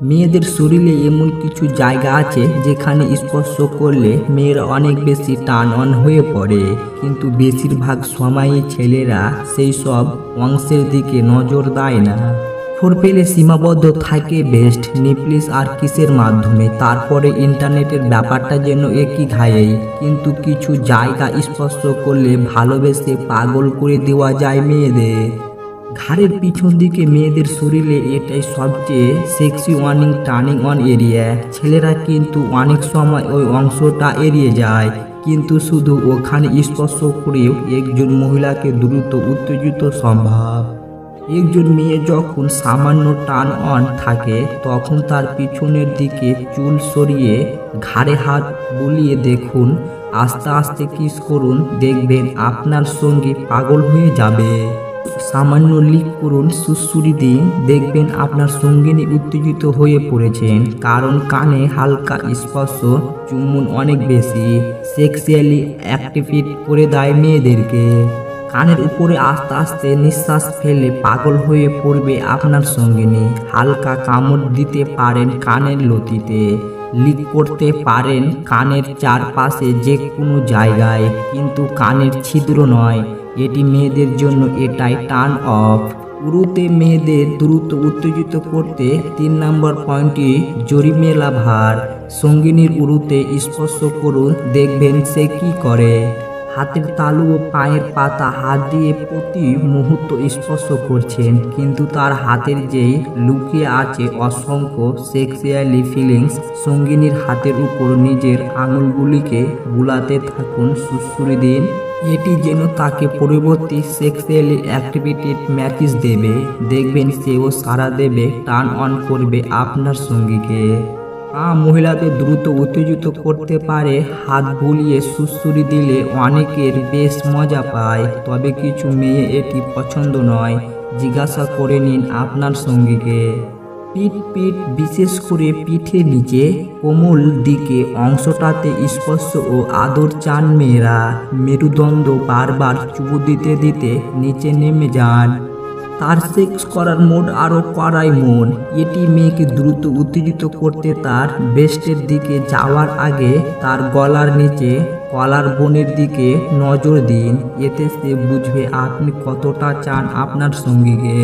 মেয়েদের শরীরে এমন কিছু জায়গা আছে যেখানে স্পর্শ করলে মেয়েরা অনেক বেশি টার্ন অন হয়ে পড়ে, কিন্তু বেশিরভাগ সময়ই ছেলেরা সেই সব অংশের দিকে নজর দেয় না। ফোরপ্লে সীমাবদ্ধ থাকে বেস্ট নিপলিস আর কিসের মাধ্যমে, তারপরে ইন্টারনেটের ব্যাপারটা যেন একই ঘায়েই, কিন্তু কিছু জায়গা স্পর্শ করলে ভালোবেসে পাগল করে দেওয়া যায় মেয়েদের। ঘাড়ের পিছন দিকে মেয়েদের শরীরে এটাই সবচেয়ে সেক্সি টার্নিং অন এরিয়া। ছেলেরা কিন্তু অনেক সময় ওই অংশটা এড়িয়ে যায়, কিন্তু শুধু ওখানে স্পর্শ করেও একজন মহিলাকে দ্রুত উত্তেজিত সম্ভব। একজন মেয়ে যখন সামান্য টার্ন অন থাকে তখন তার পিছনের দিকে চুল সরিয়ে ঘাড়ে হাত বুলিয়ে দেখুন, আস্তে আস্তে কিস করুন, দেখবেন আপনার সঙ্গী পাগল হয়ে যাবে। সামান্য লিক করুন, সুড়সুড়ি দিন, দেখবেন আপনার সঙ্গিনী উত্তেজিত হয়ে পড়েছেন, কারণ কানে হালকা স্পর্শ চুম্বন অনেক বেশি সেক্সুয়ালি অ্যাক্টিভেট করে দেয় মেয়েদেরকে। কানের উপরে আস্তে আস্তে নিঃশ্বাস ফেলে পাগল হয়ে পড়বে আপনার সঙ্গিনী। হালকা কামড় দিতে পারেন কানের লতিতে, লিক করতে পারেন কানের চারপাশে যে কোনো জায়গায়, কিন্তু কানের ছিদ্র নয়। এটি মেয়েদের জন্য এটাই টার্ন অফ। উরুতে মেয়েদের দ্রুত উত্তেজিত করতে 3 নম্বর পয়েন্টটি জরিমেলা ভার। সঙ্গিনীর উরুতে স্পর্শ করুন, দেখবেন সে কি করে। হাতের তালু ও পায়ের পাতা হাত দিয়ে প্রতি মুহূর্ত স্পর্শ করছেন, কিন্তু তার হাতের যেই লুকিয়ে আছে অসংখ্য সেক্সুয়ালি ফিলিংস। সঙ্গিনীর হাতের উপর নিজের আঙুলগুলিকে বুলাতে থাকুন, সুড়সুড়ি দিন, এটি যেন তাকে পরবর্তী সেক্সুয়ালি অ্যাক্টিভিটির ম্যাসেজ দেবে। দেখবেন সেও সাড়া দেবে, টার্ন অন করবে আপনার সঙ্গীকে। মহিলাদের দ্রুত উত্তেজিত করতে পারে। হাত বুলিয়ে সুড়সুড়ি দিলে অনেকের বেশ মজা পায়, তবে কিছু মেয়ে এটি পছন্দ নয়। জিজ্ঞাসা করে নিন আপনার সঙ্গীকে। পিঠ বিশেষ করে পিঠের নিচে কোমল দিকে অংশটাতে স্পর্শ ও আদর চান মেয়েরা। মেরুদণ্ড বারবার চুমু দিতে দিতে নিচে নেমে যান। তার সেক্স করার মোড আরও কড়াই মন। এটি মেয়েকে দ্রুত উত্তেজিত করতে তার বেস্টের দিকে যাওয়ার আগে তার গলার নিচে কলার বোনের দিকে নজর দিন, এতে সে বুঝবে আপনি কতটা চান আপনার সঙ্গীকে।